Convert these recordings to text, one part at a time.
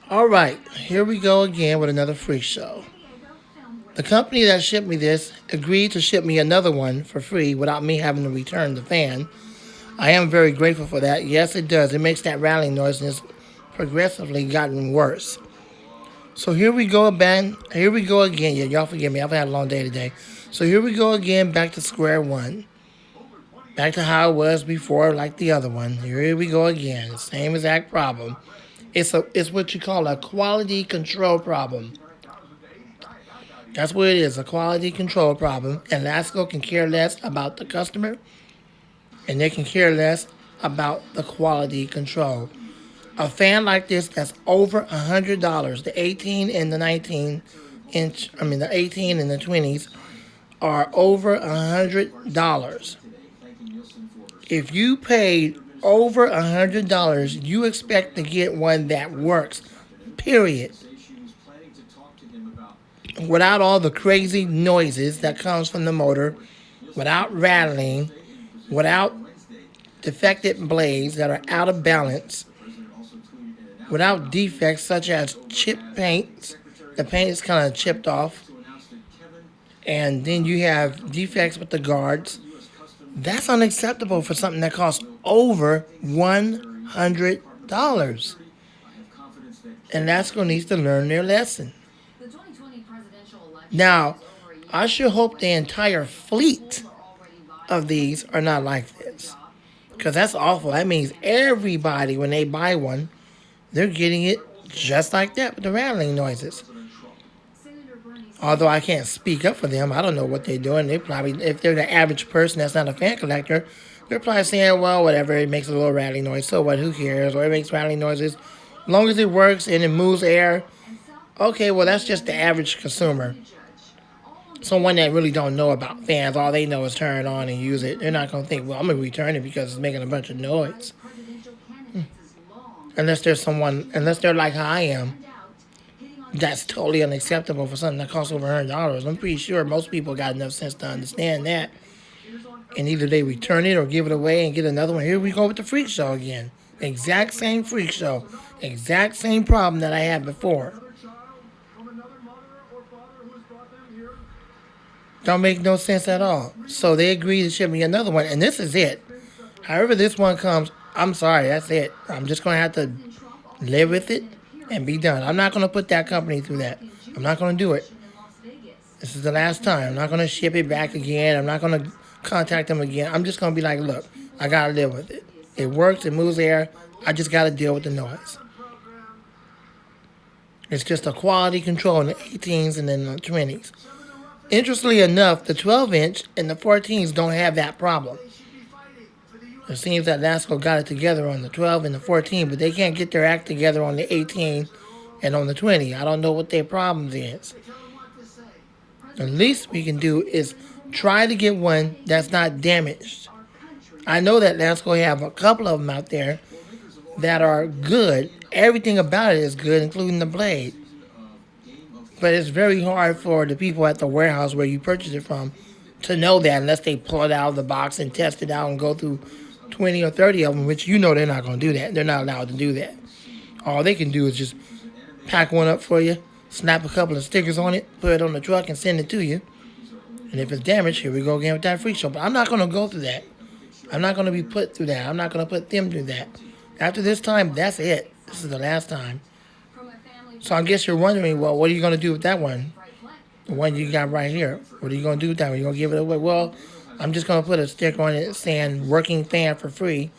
All right, here we go again with another free show. The company that shipped me this agreed to ship me another one for free without me having to return the fan. I am very grateful for that. Yes, it does. It makes that rattling noise and it's progressively gotten worse. So here we go again. Here we go again. Yeah, y'all forgive me. I've had a long day today. So here we go again, back to square one. Back to how it was before, like the other one. Here we go again. Same exact problem. It's what you call a quality control problem. That's what it is, a quality control problem. And Lasco can care less about the customer, and they can care less about the quality control. A fan like this that's over $100, the 18 and the 19 inch, the 18 and the 20s are over $100. If you paid over $100, you expect to get one that works. Period. Without all the crazy noises that comes from the motor, without rattling, without defective blades that are out of balance, without defects such as chip paints. The paint is kind of chipped off. And then you have defects with the guards. That's unacceptable for something that costs over $100. And Lasco needs to learn their lesson. Now, I sure hope the entire fleet of these are not like this. Because that's awful. That means everybody, when they buy one, they're getting it just like that with the rattling noises. Although I can't speak up for them, I don't know what they're doing. They probably, if they're the average person that's not a fan collector, they're probably saying, well, whatever, it makes a little rattling noise, so what, who cares? Or it makes rattling noises. As long as it works and it moves air, okay, well, that's just the average consumer. Someone that really don't know about fans, all they know is turn it on and use it. They're not going to think, well, I'm going to return it because it's making a bunch of noise. Unless they're like how I am, that's totally unacceptable for something that costs over $100. I'm pretty sure most people got enough sense to understand that. And either they return it or give it away and get another one. Here we go with the freak show again. Exact same freak show. Exact same problem that I had before. Don't make no sense at all. So they agreed to ship me another one, and this is it. However this one comes, I'm sorry, that's it. I'm just going to have to live with it and be done. I'm not going to put that company through that. I'm not going to do it. This is the last time. I'm not going to ship it back again. I'm not going to contact them again. I'm just going to be like, look, I got to live with it. It works. It moves air. I just got to deal with the noise. It's just a quality control in the 18s and then the 20s. Interestingly enough, the 12-inch and the 14s don't have that problem. It seems that Lasco got it together on the 12 and the 14, but they can't get their act together on the 18 and on the 20. I don't know what their problems is. The least we can do is try to get one that's not damaged. I know that Lasco have a couple of them out there that are good. Everything about it is good, including the blade. But it's very hard for the people at the warehouse where you purchase it from to know that unless they pull it out of the box and test it out and go through 20 or 30 of them, which you know they're not going to do that. They're not allowed to do that. All they can do is just pack one up for you, snap a couple of stickers on it, put it on the truck, and send it to you. And if it's damaged, here we go again with that freak show. But I'm not going to go through that. I'm not going to be put through that. I'm not going to put them through that. After this time, that's it. This is the last time. So I guess you're wondering, well, what are you going to do with that one? The one you got right here. What are you going to do with that one? Are you going to give it away? Well, I'm just going to put a sticker on it saying working fan for free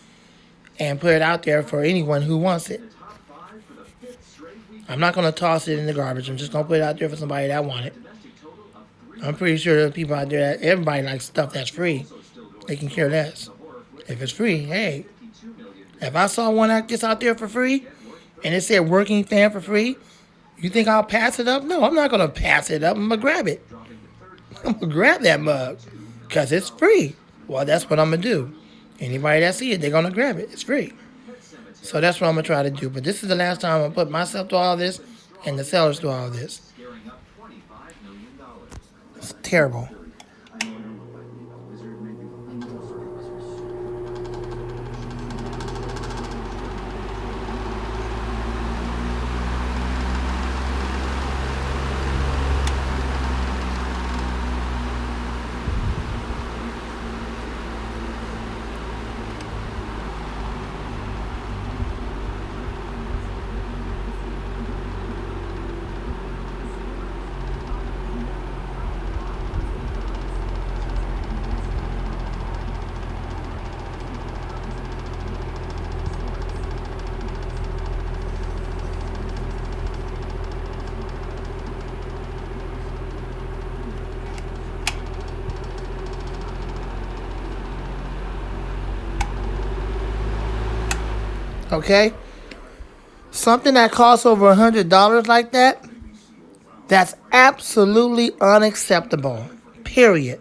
and put it out there for anyone who wants it. I'm not going to toss it in the garbage. I'm just going to put it out there for somebody that wants it. I'm pretty sure there's people out there that everybody likes stuff that's free. They can care less. If it's free, hey. If I saw one like this out there for free and it said working fan for free, you think I'll pass it up? No, I'm not going to pass it up. I'm going to grab it. I'm going to grab that mug because it's free. Well, that's what I'm going to do. Anybody that see it, they're going to grab it. It's free. So that's what I'm going to try to do. But this is the last time I'm going to put myself through all this and the sellers through all this. It's terrible. Okay? Something that costs over $100 like that, that's absolutely unacceptable. Period.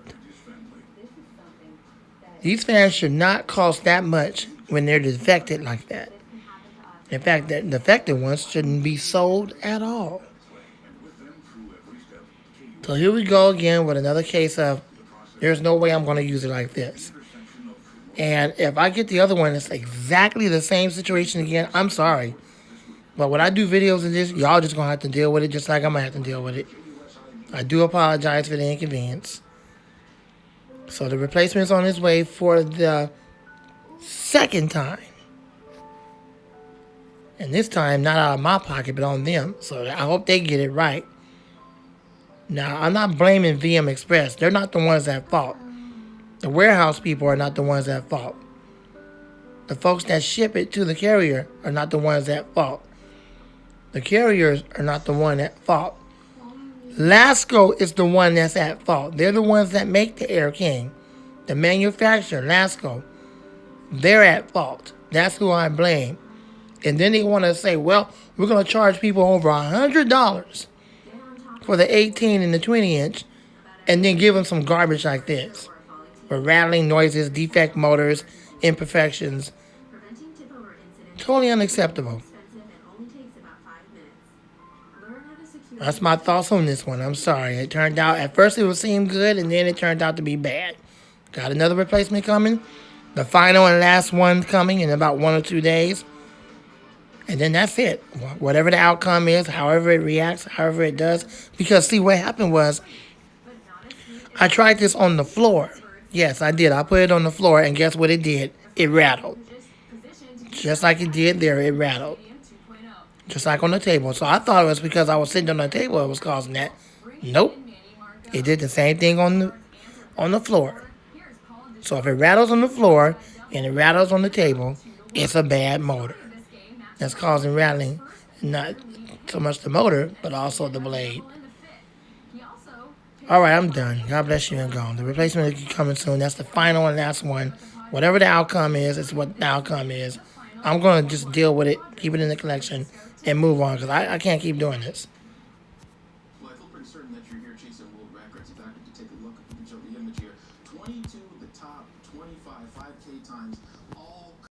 These fans should not cost that much when they're defected like that. In fact, the defected ones shouldn't be sold at all. So here we go again with another case of there's no way I'm going to use it like this. And if I get the other one, it's exactly the same situation again. I'm sorry. But when I do videos of this, y'all just going to have to deal with it just like I'm going to have to deal with it. I do apologize for the inconvenience. So the replacement's on its way for the second time. And this time, not out of my pocket, but on them. So I hope they get it right. Now, I'm not blaming VM Express. They're not the ones at fault. The warehouse people are not the ones at fault. The folks that ship it to the carrier are not the ones at fault. The carriers are not the one at fault. Lasco is the one that's at fault. They're the ones that make the Air King. The manufacturer, Lasco, they're at fault. That's who I blame. And then they want to say, well, we're going to charge people over $100 for the 18 and the 20 inch and then give them some garbage like this. With rattling noises, defect motors, imperfections. Totally unacceptable. That's my thoughts on this one. I'm sorry. It turned out, at first it would seem good, and then it turned out to be bad. Got another replacement coming. The final and last one coming in about 1 or 2 days. And then that's it. Whatever the outcome is, however it reacts, however it does. Because, see, what happened was, I tried this on the floor. Yes, I did. I put it on the floor, and guess what it did? It rattled. Just like it did there, it rattled. Just like on the table. So I thought it was because I was sitting on the table it was causing that. Nope. It did the same thing on the floor. So if it rattles on the floor and it rattles on the table, it's a bad motor. That's causing rattling. Not so much the motor, but also the blade. Alright, I'm done. God bless you and gone. The replacement is coming soon. That's the final and last one. Whatever the outcome is, it's what the outcome is. I'm going to just deal with it, keep it in the collection, and move on, because I can't keep doing this. Well, I feel pretty certain that you're here chasing world records. In fact, if you take a look at the image here, 22 of the top 25 5K times, all